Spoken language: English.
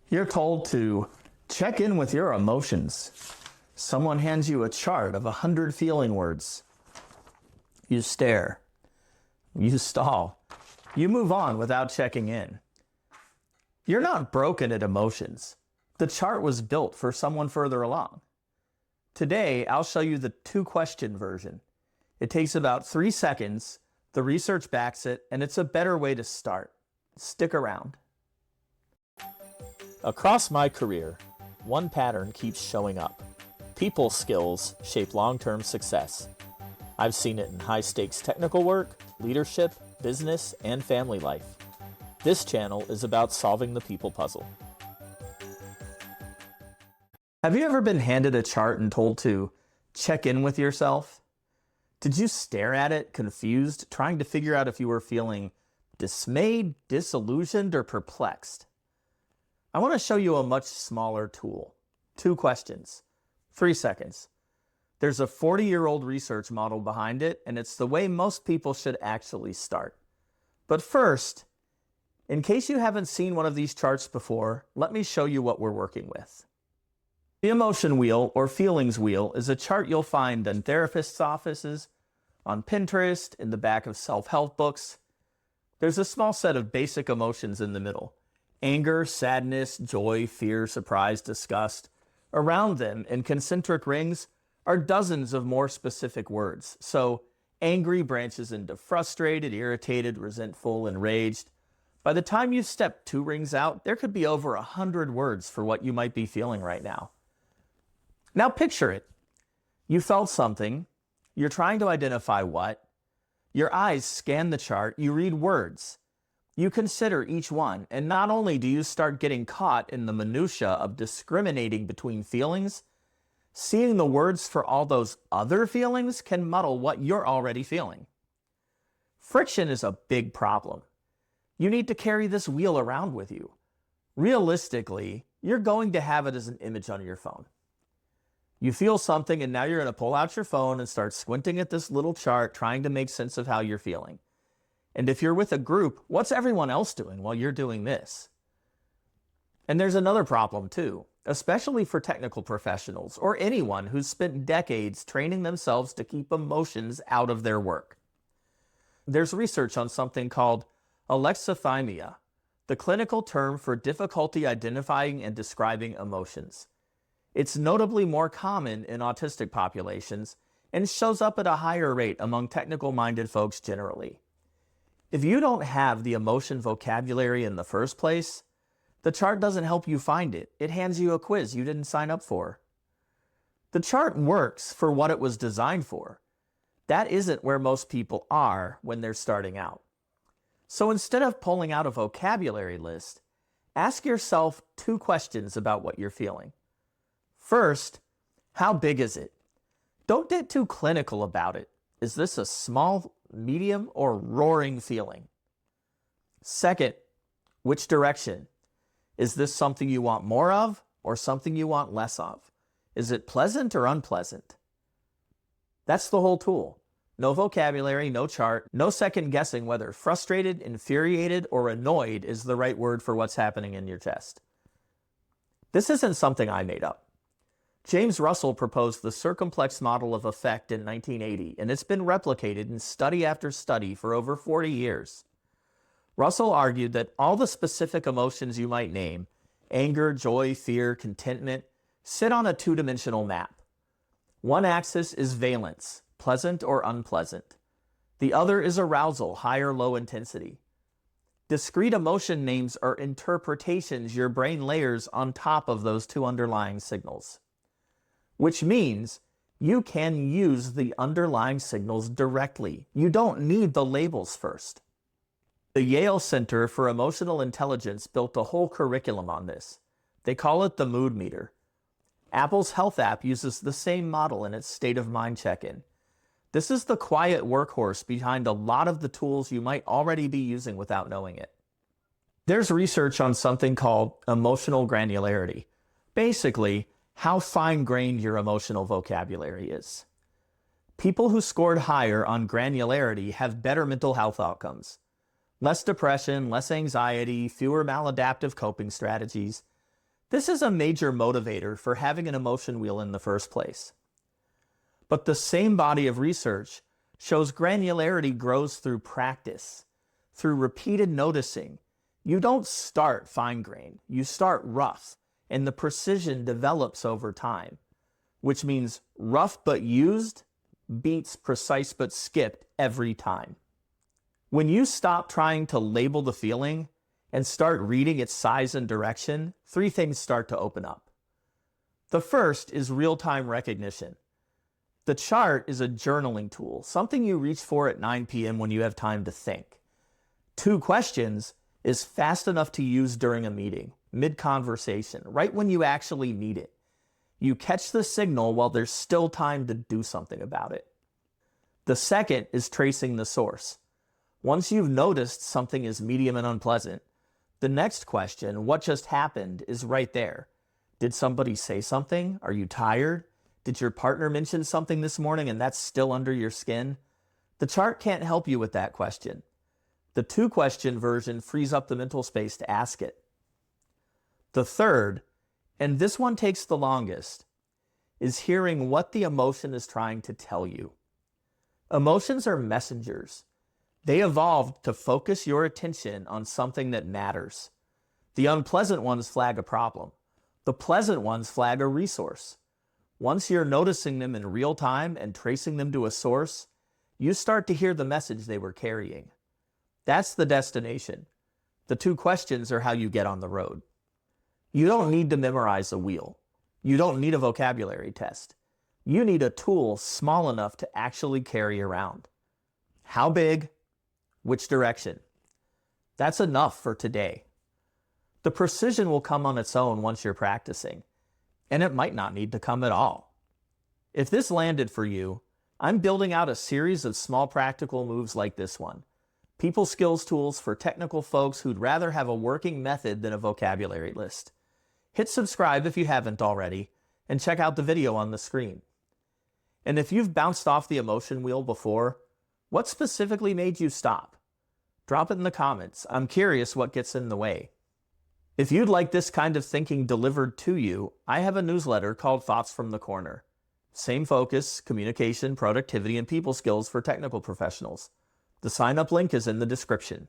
You're told to check in with your emotions. Someone hands you a chart of 100 feeling words. You stare. You stall. You move on without checking in. You're not broken at emotions. The chart was built for someone further along. Today, I'll show you the two-question version. It takes about 3 seconds, the research backs it, and it's a better way to start. Stick around. Across my career, one pattern keeps showing up. People skills shape long-term success. I've seen it in high-stakes technical work, leadership, business, and family life. This channel is about solving the people puzzle. Have you ever been handed a chart and told to check in with yourself? Did you stare at it, confused, trying to figure out if you were feeling dismayed, disillusioned, or perplexed? I want to show you a much smaller tool. 2 questions, 3 seconds. There's a 40-year-old research model behind it, and it's the way most people should actually start. But first, in case you haven't seen one of these charts before, let me show you what we're working with. The emotion wheel, or feelings wheel, is a chart you'll find in therapists' offices, on Pinterest, in the back of self-help books. There's a small set of basic emotions in the middle: anger, sadness, joy, fear, surprise, disgust. Around them, in concentric rings, are dozens of more specific words. So, angry branches into frustrated, irritated, resentful, enraged. By the time you step 2 rings out, there could be over 100 words for what you might be feeling right now. Now picture it. You felt something. You're trying to identify what. Your eyes scan the chart. You read words. You consider each one. And not only do you start getting caught in the minutia of discriminating between feelings, seeing the words for all those other feelings can muddle what you're already feeling. Friction is a big problem. You need to carry this wheel around with you. Realistically, you're going to have it as an image on your phone. You feel something, and now you're going to pull out your phone and start squinting at this little chart, trying to make sense of how you're feeling. And if you're with a group, what's everyone else doing while you're doing this? And there's another problem too, especially for technical professionals or anyone who's spent decades training themselves to keep emotions out of their work. There's research on something called alexithymia, the clinical term for difficulty identifying and describing emotions. It's notably more common in autistic populations and shows up at a higher rate among technical-minded folks generally. If you don't have the emotion vocabulary in the first place, the chart doesn't help you find it. It hands you a quiz you didn't sign up for. The chart works for what it was designed for. That isn't where most people are when they're starting out. So instead of pulling out a vocabulary list, ask yourself 2 questions about what you're feeling. First, how big is it? Don't get too clinical about it. Is this a small, medium, or roaring feeling? Second, which direction? Is this something you want more of or something you want less of? Is it pleasant or unpleasant? That's the whole tool. No vocabulary, no chart, no second guessing whether frustrated, infuriated, or annoyed is the right word for what's happening in your chest. This isn't something I made up. James Russell proposed the circumplex model of affect in 1980, and it's been replicated in study after study for over 40 years. Russell argued that all the specific emotions you might name, anger, joy, fear, contentment, sit on a 2-dimensional map. One axis is valence, pleasant or unpleasant. The other is arousal, high or low intensity. Discrete emotion names are interpretations your brain layers on top of those 2 underlying signals, which means you can use the underlying signals directly. You don't need the labels first. The Yale Center for Emotional Intelligence built a whole curriculum on this. They call it the mood meter. Apple's Health app uses the same model in its state of mind check-in. This is the quiet workhorse behind a lot of the tools you might already be using without knowing it. There's research on something called emotional granularity. Basically, how fine-grained your emotional vocabulary is. People who scored higher on granularity have better mental health outcomes. Less depression, less anxiety, fewer maladaptive coping strategies. This is a major motivator for having an emotion wheel in the first place. But the same body of research shows granularity grows through practice, through repeated noticing. You don't start fine-grained, you start rough, and the precision develops over time, which means rough but used beats precise but skipped every time. When you stop trying to label the feeling and start reading its size and direction, three things start to open up. The first is real-time recognition. The chart is a journaling tool, something you reach for at 9 p.m. when you have time to think. 2 questions is fast enough to use during a meeting, mid-conversation, right when you actually need it. You catch the signal while there's still time to do something about it. The second is tracing the source. Once you've noticed something is medium and unpleasant, the next question, what just happened, is right there. Did somebody say something? Are you tired? Did your partner mention something this morning and that's still under your skin? The chart can't help you with that question. The 2-question version frees up the mental space to ask it. The third, and this one takes the longest, is hearing what the emotion is trying to tell you. Emotions are messengers. They evolved to focus your attention on something that matters. The unpleasant ones flag a problem. The pleasant ones flag a resource. Once you're noticing them in real time and tracing them to a source, you start to hear the message they were carrying. That's the destination. The 2 questions are how you get on the road. You don't need to memorize a wheel. You don't need a vocabulary test. You need a tool small enough to actually carry around. How big? Which direction? That's enough for today. The precision will come on its own once you're practicing, and it might not need to come at all. If this landed for you, I'm building out a series of small practical moves like this one. People skills tools for technical folks who'd rather have a working method than a vocabulary list. Hit subscribe if you haven't already, and check out the video on the screen. And if you've bounced off the emotion wheel before, what specifically made you stop? Drop it in the comments. I'm curious what gets in the way. If you'd like this kind of thinking delivered to you, I have a newsletter called Thoughts from the Corner. Same focus, communication, productivity, and people skills for technical professionals. The sign-up link is in the description.